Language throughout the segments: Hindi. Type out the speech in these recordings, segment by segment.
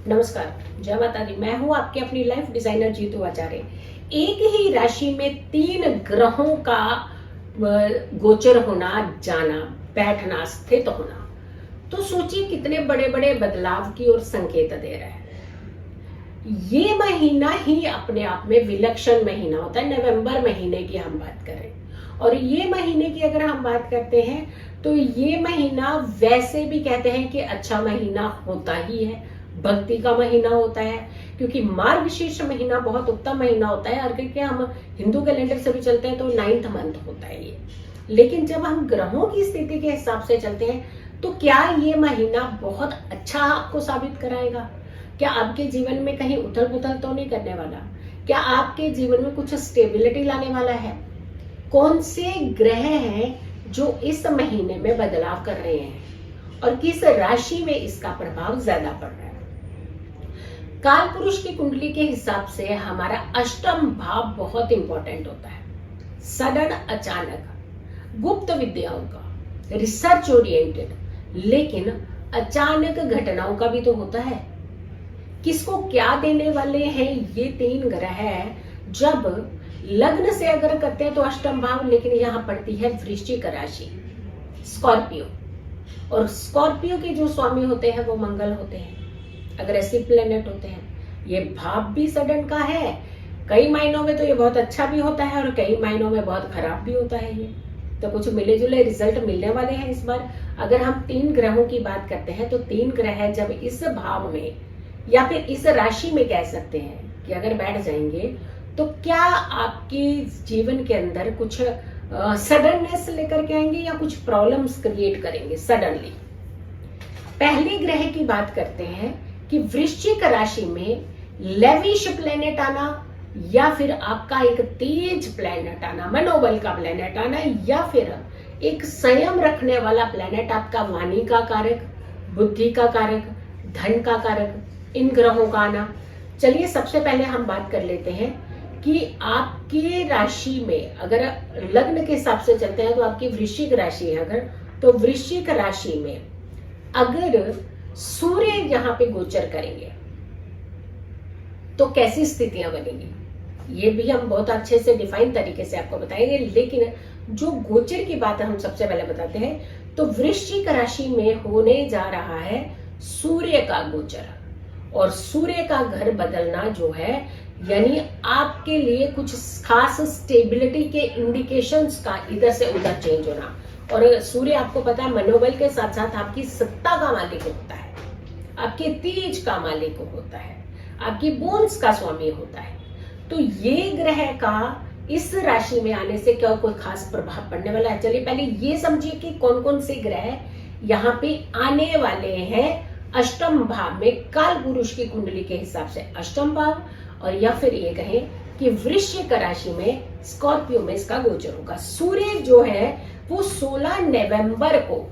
नमस्कार, जय माता दी। मैं हूँ आपके अपनी लाइफ डिजाइनर जीतू आचार्य। एक ही राशि में 3 ग्रहों का गोचर होना, जाना, बैठना, स्थित होना, तो सोचिए कितने बड़े बड़े बदलाव की ओर संकेत दे रहा है। ये महीना ही अपने आप में विलक्षण महीना होता है। नवंबर महीने की हम बात करें और ये महीने की अगर हम बात करते हैं तो ये महीना वैसे भी कहते हैं कि अच्छा महीना होता ही है, भक्ति का महीना होता है, क्योंकि मार्गशीर्ष महीना बहुत उत्तम महीना होता है। और क्योंकि हम हिंदू कैलेंडर से भी चलते हैं तो 9th मंथ होता है ये। लेकिन जब हम ग्रहों की स्थिति के हिसाब से चलते हैं तो क्या ये महीना बहुत अच्छा आपको साबित कराएगा? क्या आपके जीवन में कहीं उथल पुथल तो नहीं करने वाला? क्या आपके जीवन में कुछ स्टेबिलिटी लाने वाला है? कौन से ग्रह हैं जो इस महीने में बदलाव कर रहे हैं और किस राशि में इसका प्रभाव ज्यादा पड़ रहा है? काल पुरुष की कुंडली के हिसाब से हमारा अष्टम भाव बहुत इंपॉर्टेंट होता है। सडन, अचानक, गुप्त विद्याओं का, रिसर्च ओरिएंटेड, लेकिन अचानक घटनाओं का भी तो होता है। किसको क्या देने वाले हैं ये 3 ग्रह? जब लग्न से अगर करते हैं तो अष्टम भाव, लेकिन यहां पड़ती है वृश्चिक राशि, स्कॉर्पियो। और स्कॉर्पियो के जो स्वामी होते हैं वो मंगल होते हैं, अग्रेसिव प्लेनेट होते हैं। ये भाव भी सडन का है। कई मायनों में तो ये बहुत अच्छा भी होता है और कई मायनों में बहुत खराब भी होता है। ये तो कुछ मिले जुले रिजल्ट मिलने वाले हैं इस बार। अगर हम 3 ग्रहों की बात करते हैं तो 3 ग्रह जब इस भाव में या फिर इस राशि में कह सकते हैं कि अगर बैठ जाएंगे तो क्या आपके जीवन के अंदर कुछ सडननेस लेकर के आएंगे या कुछ प्रॉब्लम्स क्रिएट करेंगे सडनली। पहले ग्रह की बात करते हैं कि वृश्चिक राशि में लेविश प्लेनेट आना या फिर आपका एक तेज प्लेनेट आना, मनोबल का प्लेनेट आना, या फिर एक संयम रखने वाला प्लेनेट, आपका वाणी का कारक, बुद्धि का कारक, धन का कारक, इन ग्रहों का आना। चलिए सबसे पहले हम बात कर लेते हैं कि आपकी राशि में अगर लग्न के हिसाब से चलते हैं तो आपकी वृश्चिक राशि है अगर, तो वृश्चिक राशि में अगर सूर्य यहां पे गोचर करेंगे तो कैसी स्थितियां बनेंगी ये भी हम बहुत अच्छे से डिफाइन तरीके से आपको बताएंगे। लेकिन जो गोचर की बात हम सबसे पहले बताते हैं तो वृश्चिक राशि में होने जा रहा है सूर्य का गोचर। और सूर्य का घर बदलना जो है, यानी आपके लिए कुछ खास स्टेबिलिटी के इंडिकेशंस का इधर से उधर चेंज होना। और सूर्य आपको पता है मनोबल के साथ साथ आपकी सत्ता का मालिक होता है, आपके तेज का मालिक होता है, आपकी बोन्स का स्वामी होता है। तो ये ग्रह का इस राशि में आने से क्या कोई खास प्रभाव पड़ने वाला है? चलिए पहले ये समझिए कि कौन कौन से ग्रह यहाँ पे आने वाले हैं अष्टम भाव में। काल पुरुष की कुंडली के हिसाब से अष्टम भाव, और या फिर ये कहें कि वृश्चिक राशि में स्कॉर्पियो में इसका गोचर होगा। सूर्य जो है वो 16 नवंबर को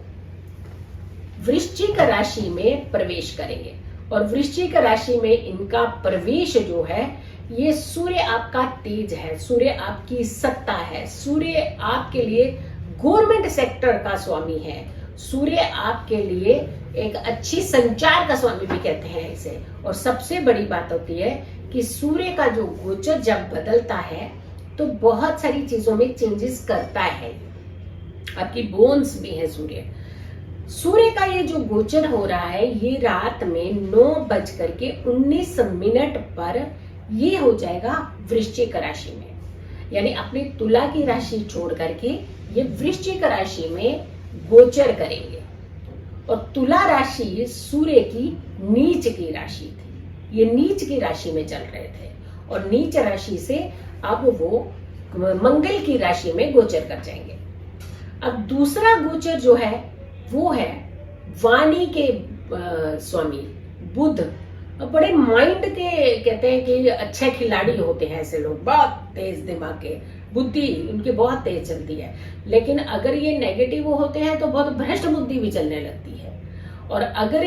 वृश्चिक राशि में प्रवेश करेंगे। और वृश्चिक राशि में इनका प्रवेश जो है, ये सूर्य आपका तेज है, सूर्य आपकी सत्ता है, सूर्य आपके लिए गवर्नमेंट सेक्टर का स्वामी है, सूर्य आपके लिए एक अच्छी संचार का स्वामी भी कहते हैं इसे। और सबसे बड़ी बात होती है कि सूर्य का जो गोचर जब बदलता है तो बहुत सारी चीजों में चेंजेस करता है। आपकी बोन्स भी है सूर्य। सूर्य का ये जो गोचर हो रहा है ये रात में 9:19 पर ये हो जाएगा वृश्चिक राशि में, यानी अपनी तुला की राशि छोड़ करके ये वृश्चिक राशि में गोचर करेंगे। और तुला राशि सूर्य की नीच की राशि थी, ये नीच की राशि में चल रहे थे और नीच राशि से अब वो मंगल की राशि में गोचर कर जाएंगे। अब दूसरा गोचर जो है वो है वाणी के स्वामी बुध। बड़े माइंड के कहते हैं कि अच्छे खिलाड़ी होते हैं ऐसे लोग, बहुत तेज दिमाग के, बुद्धि उनकी बहुत तेज चलती है। लेकिन अगर ये नेगेटिव होते हैं तो बहुत भ्रष्ट बुद्धि भी चलने लगती है। और अगर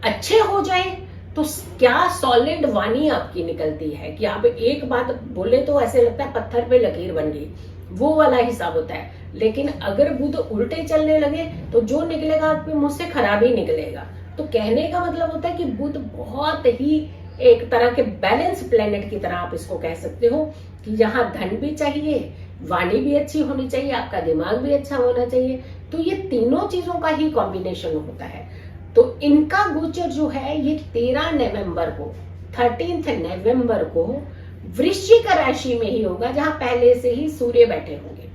अच्छे हो जाए तो क्या सॉलिड वाणी आपकी निकलती है कि आप एक बात बोले तो ऐसे लगता है पत्थर पे लकीर बन गई, वो वाला हिसाब होता है। लेकिन अगर बुध उल्टे चलने लगे तो जो निकलेगा आपके मुंह से खराब ही निकलेगा। तो कहने का मतलब होता है कि बुध बहुत ही एक तरह के बैलेंस प्लेनेट की तरह आप इसको कह सकते हो कि यहाँ धन भी चाहिए, वाणी भी अच्छी होनी चाहिए, आपका दिमाग भी अच्छा होना चाहिए। तो ये तीनों चीजों का ही कॉम्बिनेशन होता है। तो इनका गोचर जो है ये 13 नवंबर को 13 नवंबर को वृश्चिक राशि में ही होगा, जहां पहले से ही सूर्य बैठे होंगे।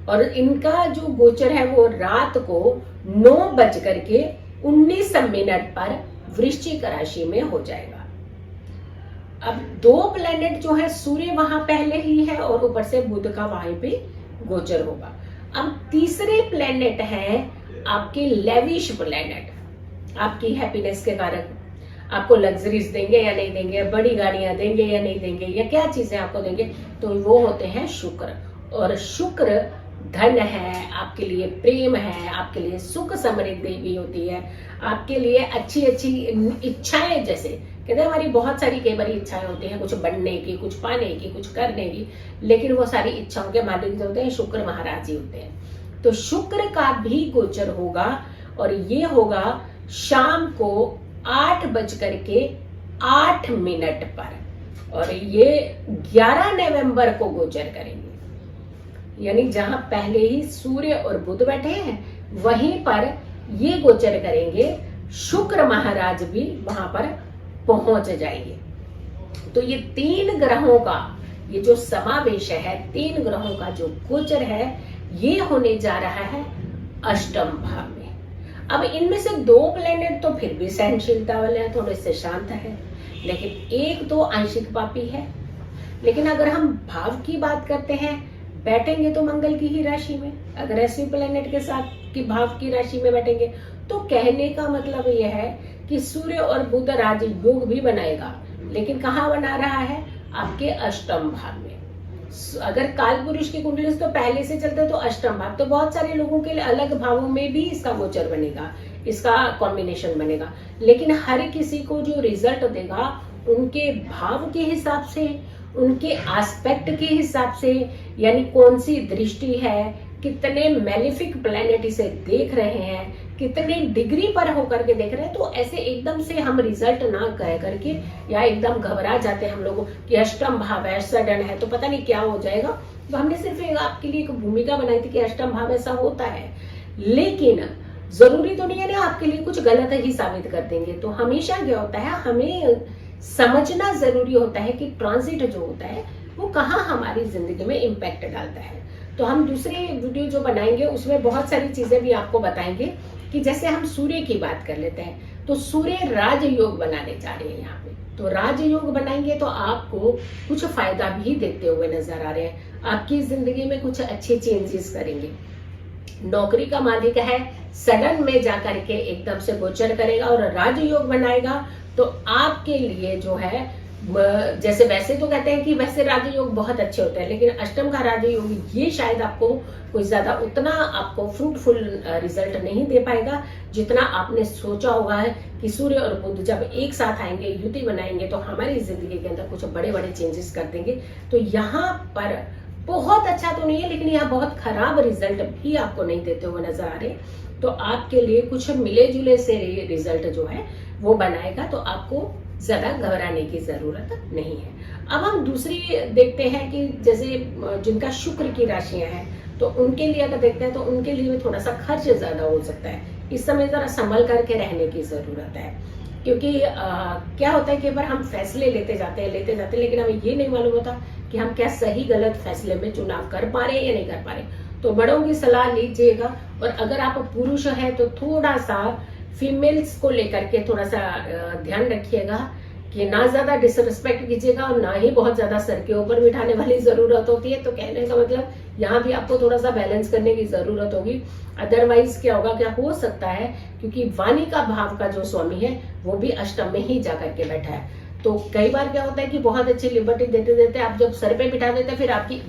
और इनका जो गोचर है वो रात को 9:19 पर वृश्चिक राशि में हो जाएगा। अब दो प्लेनेट जो है, सूर्य वहां पहले ही है और ऊपर से बुध का वहां पे गोचर होगा। अब तीसरे प्लेनेट है आपके लेविश प्लेनेट, आपकी हैप्पीनेस के कारक, आपको लग्जरीज देंगे या नहीं देंगे, बड़ी गाड़ियां देंगे या नहीं देंगे, या क्या चीजें आपको देंगे, तो वो होते हैं शुक्र। और शुक्र धन है, आपके लिए प्रेम है, आपके लिए सुख समृद्धि भी होती है, आपके लिए अच्छी अच्छी इच्छाएं, जैसे कहते हैं हमारी बहुत सारी कई बार इच्छाएं होती हैं, कुछ बनने की, कुछ पाने की, कुछ करने की, लेकिन वो सारी इच्छाओं के मालिक जो होते हैं शुक्र महाराज जी होते हैं। तो शुक्र का भी गोचर होगा और ये होगा शाम को 8:08 पर, और ये 11 नवंबर को गोचर करेंगे। यानी जहां पहले ही सूर्य और बुध बैठे हैं वहीं पर ये गोचर करेंगे, शुक्र महाराज भी वहां पर पहुंच जाएंगे। तो ये 3 ग्रहों का ये जो समावेश है, 3 ग्रहों का जो गोचर है, ये होने जा रहा है अष्टम भाव में। अब इनमें से 2 प्लेनेट तो फिर भी सहनशीलता वाले हैं, थोड़े से शांत है, लेकिन एक तो आंशिक पापी है। लेकिन अगर हम भाव की बात करते हैं, बैठेंगे तो मंगल की ही राशि में, अगर ऐसे प्लेनेट के साथ की भाव की राशि में बैठेंगे, तो कहने का मतलब यह है कि सूर्य और बुध राज योग भी बनाएगा, लेकिन कहाँ बना रहा है, आपके अष्टम भाव में। अगर काल पुरुष की कुंडली तो पहले से चलते तो अष्टम भाव, तो बहुत सारे लोगों के लिए अलग भावों में भी इसका गोचर बनेगा, इसका कॉम्बिनेशन बनेगा, लेकिन हर किसी को जो रिजल्ट देगा उनके भाव के हिसाब से, उनके एस्पेक्ट के हिसाब से, यानी कौन सी दृष्टि है, कितने मैलिफिक प्लैनेट इसे देख रहे हैं, कितने डिग्री पर होकर के देख रहे हैं। तो ऐसे एकदम से हम रिजल्ट ना कह करके या एकदम घबरा जाते हैं हम लोगों कि अष्टम भाव है, सडन है, तो पता नहीं क्या हो जाएगा। तो हमने सिर्फ आपके लिए एक भूमिका बनाई थी कि अष्टम भाव ऐसा होता है, लेकिन जरूरी तो नहीं है ना आपके लिए कुछ गलत ही साबित कर देंगे। तो हमेशा क्या होता है, हमें समझना जरूरी होता है कि ट्रांजिट जो होता है वो कहाँ हमारी जिंदगी में इम्पैक्ट डालता है। तो हम दूसरी वीडियो जो बनाएंगे उसमें बहुत सारी चीजें भी आपको बताएंगे कि जैसे हम सूर्य की बात कर लेते हैं, तो सूर्य राजयोग बनाने जा रहे हैं यहाँ पे। तो राजयोग बनाएंगे तो आपको कुछ फायदा भी देते हुए नजर आ रहे हैं, आपकी जिंदगी में कुछ अच्छे चेंजेस करेंगे। नौकरी का मालिक है, सडन में जाकर के एकदम से गोचर करेगा और राजयोग बनाएगा, तो आपके लिए जो है, जैसे वैसे तो कहते हैं कि वैसे राजयोग बहुत अच्छे होते हैं, लेकिन अष्टम का राजयोग ये शायद आपको कोई ज्यादा उतना आपको फ्रूटफुल रिजल्ट नहीं दे पाएगा जितना आपने सोचा होगा है कि सूर्य और बुध जब एक साथ आएंगे, युति बनाएंगे, तो हमारी जिंदगी के अंदर कुछ बड़े बड़े चेंजेस कर देंगे। तो यहाँ पर बहुत अच्छा तो नहीं है, लेकिन यहाँ बहुत खराब रिजल्ट भी आपको नहीं देते हुए नजर आ रहे। तो आपके लिए कुछ मिले जुले से रिजल्ट जो है वो बनाएगा, तो आपको ज्यादा घबराने की जरूरत नहीं है। अब हम दूसरी देखते हैं कि जैसे जिनका शुक्र की राशियां हैं, तो उनके लिए अगर देखते हैं तो उनके लिए थोड़ा सा खर्च ज्यादा हो सकता है। इस समय जरा संभल करके रहने की जरूरत है, क्योंकि क्या होता है कि बार हम फैसले लेते जाते हैं, लेकिन हमें ये नहीं मालूम होता कि हम क्या सही गलत फैसले में चुनाव कर पा रहे हैं या नहीं कर पा रहे। तो बड़ों की सलाह लीजिएगा, और अगर आप पुरुष हैं तो थोड़ा सा फीमेल्स को लेकर के थोड़ा सा ध्यान रखिएगा कि ना ज्यादा डिसरिस्पेक्ट कीजिएगा और ना ही बहुत ज्यादा सर के ऊपर बिठाने वाली जरूरत होती है। तो कहने का मतलब यहाँ भी आपको थोड़ा सा बैलेंस करने की जरूरत होगी। अदरवाइज क्या होगा, क्या हो सकता है, क्योंकि वाणी का भाव का जो स्वामी है वो भी अष्टम में ही जाकर के बैठा है। तो कई बार क्या होता है कि बहुत अच्छी लिबर्टी देते देते आप जब सर पे बिठा देते हैं, फिर आपकी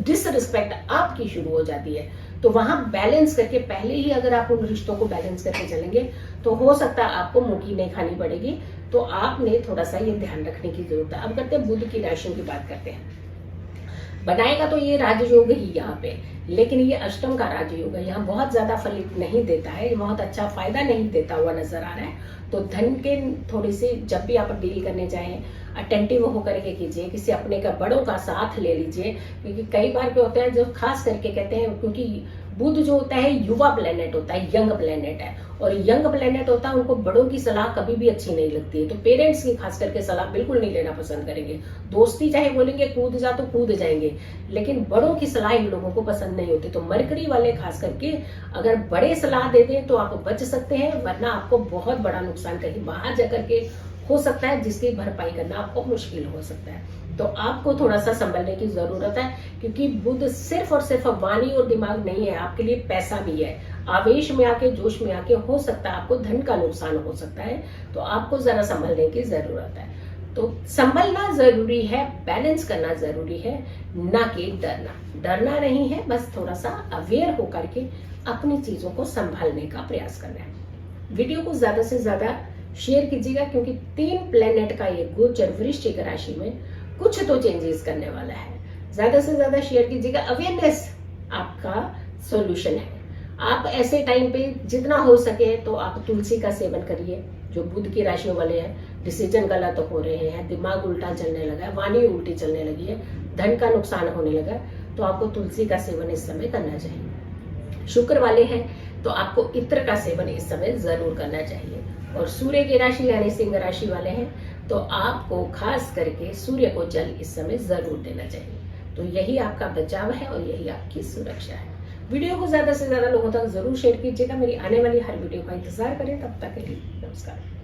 डिसरिस्पेक्ट आपकी शुरू हो जाती है। तो वहां बैलेंस करके पहले ही अगर आप उन रिश्तों को बैलेंस करके चलेंगे तो हो सकता है आपको मुंह नहीं खानी पड़ेगी। तो आपने थोड़ा सा ये ध्यान रखने की जरूरत है। अब करते हैं बुध की राशियों की बात करते हैं। बनाएगा तो ये राजयोग ही यहाँ पे, लेकिन ये अष्टम का राजयोग है, यहाँ बहुत ज्यादा फलित नहीं देता है, बहुत अच्छा फायदा नहीं देता हुआ नजर आ रहा है। तो धन के थोड़ी सी जब भी आप डील करने जाएं अटेंटिव होकर के कीजिए, किसी अपने का बड़ों का साथ ले लीजिए, क्योंकि कई बार क्या होता है जो खास करके कहते हैं, क्योंकि बुध जो होता है युवा प्लेनेट होता है, यंग प्लेनेट है, और यंग प्लेनेट होता है उनको बड़ों की सलाह कभी भी अच्छी नहीं लगती है, तो पेरेंट्स की खास करके सलाह बिल्कुल नहीं लेना पसंद करेंगे। दोस्ती चाहे बोलेंगे कूद जा तो कूद जाएंगे, लेकिन बड़ों की सलाह इन लोगों को पसंद नहीं होती। तो मरकरी वाले खास करके अगर बड़े सलाह दे दें तो आप बच सकते हैं, वरना आपको बहुत बड़ा नुकसान कहीं बाहर जाकर के हो सकता है, जिसकी भरपाई करना आपको मुश्किल हो सकता है। तो आपको थोड़ा सा संभलने की जरूरत है, क्योंकि बुध सिर्फ और सिर्फ वाणी और दिमाग नहीं है, आपके लिए पैसा भी है। आवेश में आके जोश में आके हो सकता है आपको धन का नुकसान हो सकता है, तो आपको जरा संभलने की जरूरत है। तो संभलना जरूरी है, बैलेंस करना जरूरी है, ना कि डरना। डरना नहीं है, बस थोड़ा सा अवेयर होकर के अपनी चीजों को संभालने का प्रयास करना है। वीडियो को ज्यादा से ज्यादा शेयर कीजिएगा, क्योंकि 3 प्लेनेट का ये गोचर वृश्चिक राशि में कुछ तो चेंजेस करने वाला है। ज्यादा से ज्यादा शेयर कीजिएगा, अवेयरनेस आपका सॉल्यूशन है। आप ऐसे टाइम पे जितना हो सके तो आप तुलसी का सेवन करिए। जो बुध की राशियों वाले हैं, डिसीजन गलत हो रहे हैं, दिमाग उल्टा चलने लगा है, वाणी उल्टी चलने लगी है, धन का नुकसान होने लगा है, तो आपको तुलसी का सेवन इस समय करना चाहिए। शुक्र वाले हैं तो आपको इत्र का सेवन इस समय जरूर करना चाहिए। और सूर्य की राशि यानी सिंह राशि वाले हैं तो आपको खास करके सूर्य को जल इस समय जरूर देना चाहिए। तो यही आपका बचाव है और यही आपकी सुरक्षा है। वीडियो को ज्यादा से ज्यादा लोगों तक जरूर शेयर कीजिएगा। मेरी आने वाली हर वीडियो का इंतजार करें। तब तक के लिए नमस्कार।